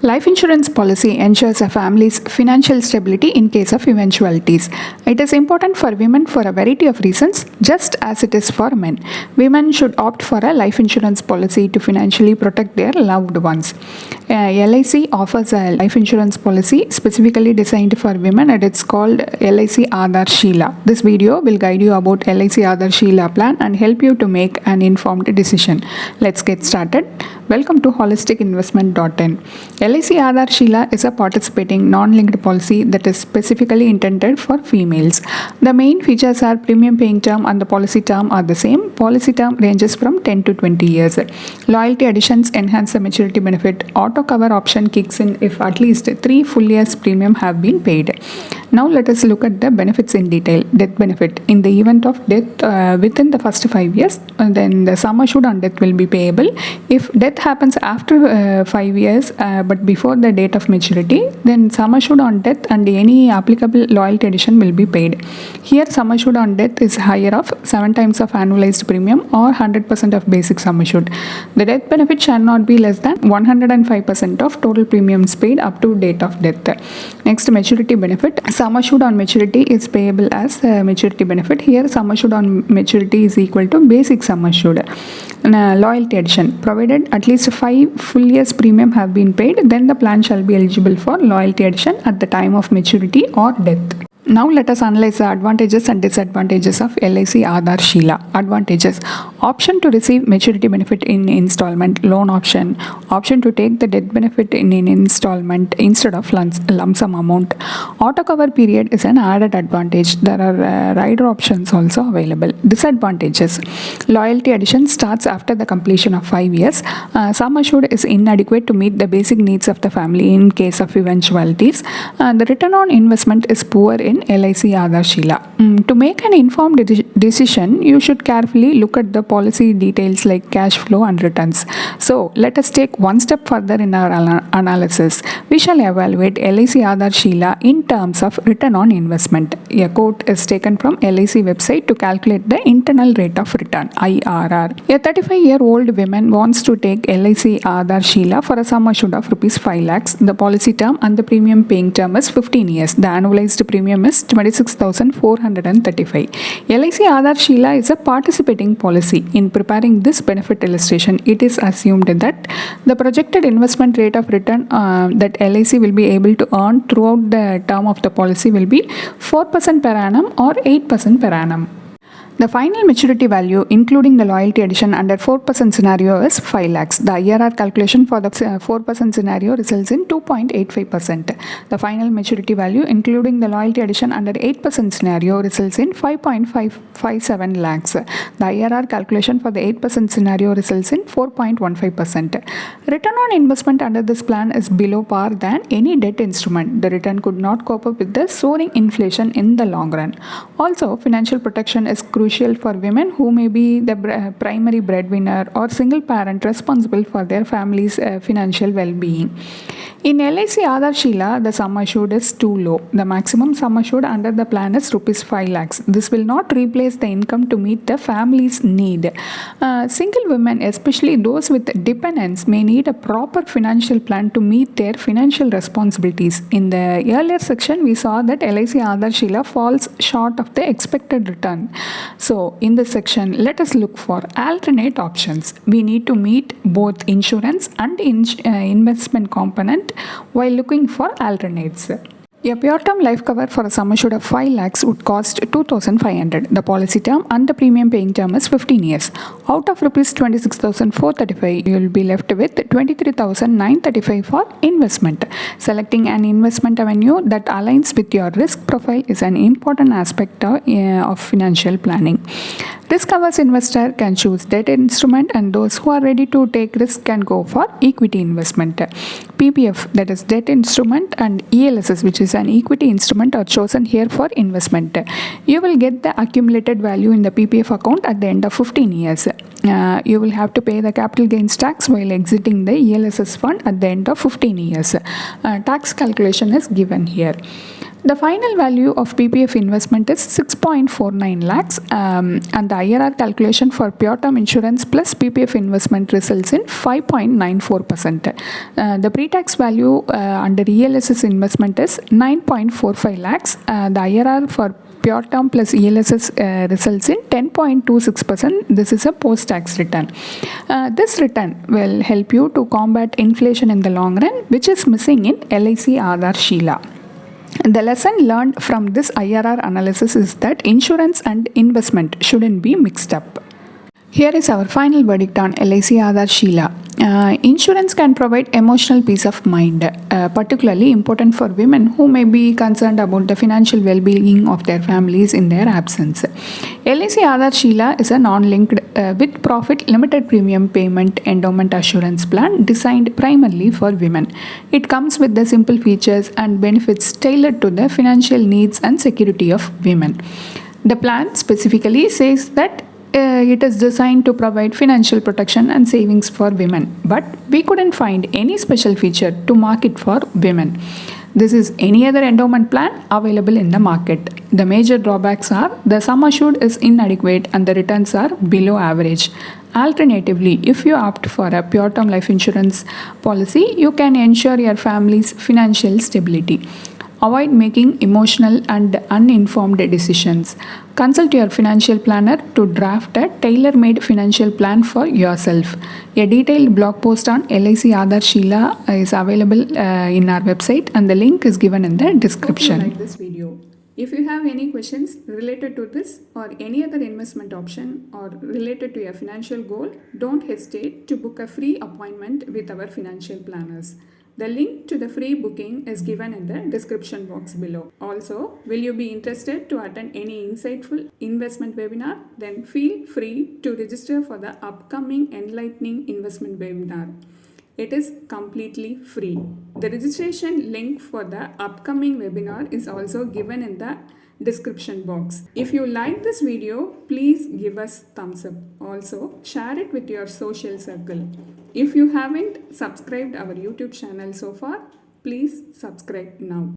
Life insurance policy ensures a family's financial stability in case of eventualities. It is important for women for a variety of reasons, just as it is for men. Women should opt for a life insurance policy to financially protect their loved ones. LIC offers a life insurance policy specifically designed for women, and it's called LIC Aadhaar Shila. This video will guide you about LIC Aadhaar Shila plan and help you to make an informed decision. Let's get started. Welcome to holisticinvestment.in. LIC Aadhaar Shila is a participating non-linked policy that is specifically intended for females. The main features are premium paying term and the policy term are the same. Policy term ranges from 10 to 20 years. Loyalty additions enhance the maturity benefit. Auto cover option kicks in if at least 3 full years premium have been paid. Now let us look at the benefits in detail. Death benefit. In the event of death within the first 5 years, then the sum assured on death will be payable. If death happens after 5 years but before the date of maturity, then sum assured on death and any applicable loyalty addition will be paid. Here sum assured on death is higher of 7 times of annualized premium or 100% of basic sum assured. The death benefit shall not be less than 105% of total premiums paid up to date of death. Next, maturity benefit. Sum assured on maturity is payable as maturity benefit. Here sum assured on maturity is equal to basic sum assured. Loyalty addition. Provided at least 5 full years premium have been paid, then the plan shall be eligible for loyalty addition at the time of maturity or death. Now let us analyze the advantages and disadvantages of LIC Aadhaar Shila. Advantages: option to receive maturity benefit in installment, loan option to take the death benefit in installment instead of lump sum amount. Auto cover period is an added advantage. There are rider options also available. Disadvantages: loyalty addition starts after the completion of 5 years. Sum assured is inadequate to meet the basic needs of the family in case of eventualities. The return on investment is poor in LIC Aadhaar Shila. To make an informed decision, you should carefully look at the policy details like cash flow and returns. So let us take one step further in our analysis. We shall evaluate LIC Aadhaar Shila in terms of return on investment. A quote is taken from LIC website to calculate the internal rate of return, IRR. A 35-year-old woman wants to take LIC Aadhaar Shila for a sum assured of rupees 5 lakhs. The policy term and the premium paying term is 15 years. The annualized premium is 26,435. LIC Aadhaar Shila is a participating policy. In preparing this benefit illustration, it is assumed that the projected investment rate of return that LIC will be able to earn throughout the term of the policy will be 4% per annum or 8% per annum. The final maturity value, including the loyalty addition under 4% scenario, is 5 lakhs. The IRR calculation for the 4% scenario results in 2.85%. The final maturity value, including the loyalty addition under 8% scenario, results in 5.557 lakhs. The IRR calculation for the 8% scenario results in 4.15%. Return on investment under this plan is below par than any debt instrument. The return could not cope up with the soaring inflation in the long run. Also, financial protection is crucial for women who may be the primary breadwinner or single parent responsible for their family's financial well-being. In LIC Aadhaar Shila, the sum assured is too low. The maximum sum assured under the plan is rupees 5 lakhs. This will not replace the income to meet the family's need. Single women, especially those with dependents, may need a proper financial plan to meet their financial responsibilities. In the earlier section, we saw that LIC Aadhaar Shila falls short of the expected return. So in this section, let us look for alternate options. We need to meet both insurance and investment component while looking for alternates. A pure term life cover for a sum assured of 5 lakhs would cost 2,500. The policy term and the premium paying term is 15 years. Out of rupees 26,435, you will be left with 23,935 for investment. Selecting an investment avenue that aligns with your risk profile is an important aspect of financial planning. Risk-averse investor can choose debt instrument, and those who are ready to take risk can go for equity investment. PPF, that is debt instrument, and ELSS, which is an equity instrument, are chosen here for investment. You will get the accumulated value in the PPF account at the end of 15 years. You will have to pay the capital gains tax while exiting the ELSS fund at the end of 15 years. Tax calculation is given here. The final value of PPF investment is 6.49 lakhs, and the IRR calculation for pure term insurance plus PPF investment results in 5.94%. The pre-tax value under ELSS investment is 9.45 lakhs. The IRR for pure term plus ELSS results in 10.26%. This is a post-tax return. This return will help you to combat inflation in the long run, which is missing in LIC Aadhaar Shila. The lesson learned from this IRR analysis is that insurance and investment shouldn't be mixed up. Here is our final verdict on LIC Aadhaar Shila. Insurance can provide emotional peace of mind, particularly important for women who may be concerned about the financial well-being of their families in their absence. LIC Aadhaar Shila is a non-linked with-profit limited premium payment endowment assurance plan designed primarily for women. It comes with the simple features and benefits tailored to the financial needs and security of women. The plan specifically says that it is designed to provide financial protection and savings for women, but we couldn't find any special feature to market for women. This is any other endowment plan available in the market. The major drawbacks are the sum assured is inadequate and the returns are below average. Alternatively, if you opt for a pure term life insurance policy, you can ensure your family's financial stability. Avoid making emotional and uninformed decisions. Consult your financial planner to draft a tailor-made financial plan for yourself. A detailed blog post on LIC Aadhaar Shila is available in our website, and the link is given in the description. Hope you like this video. If you have any questions related to this or any other investment option or related to your financial goal, don't hesitate to book a free appointment with our financial planners. The link to the free booking is given in the description box below. Also, will you be interested to attend any insightful investment webinar? Then feel free to register for the upcoming enlightening investment webinar. It is completely free. The registration link for the upcoming webinar is also given in the description box. If you like this video, please give us thumbs up. Also, share it with your social circle. If you haven't subscribed our YouTube channel so far, please subscribe now.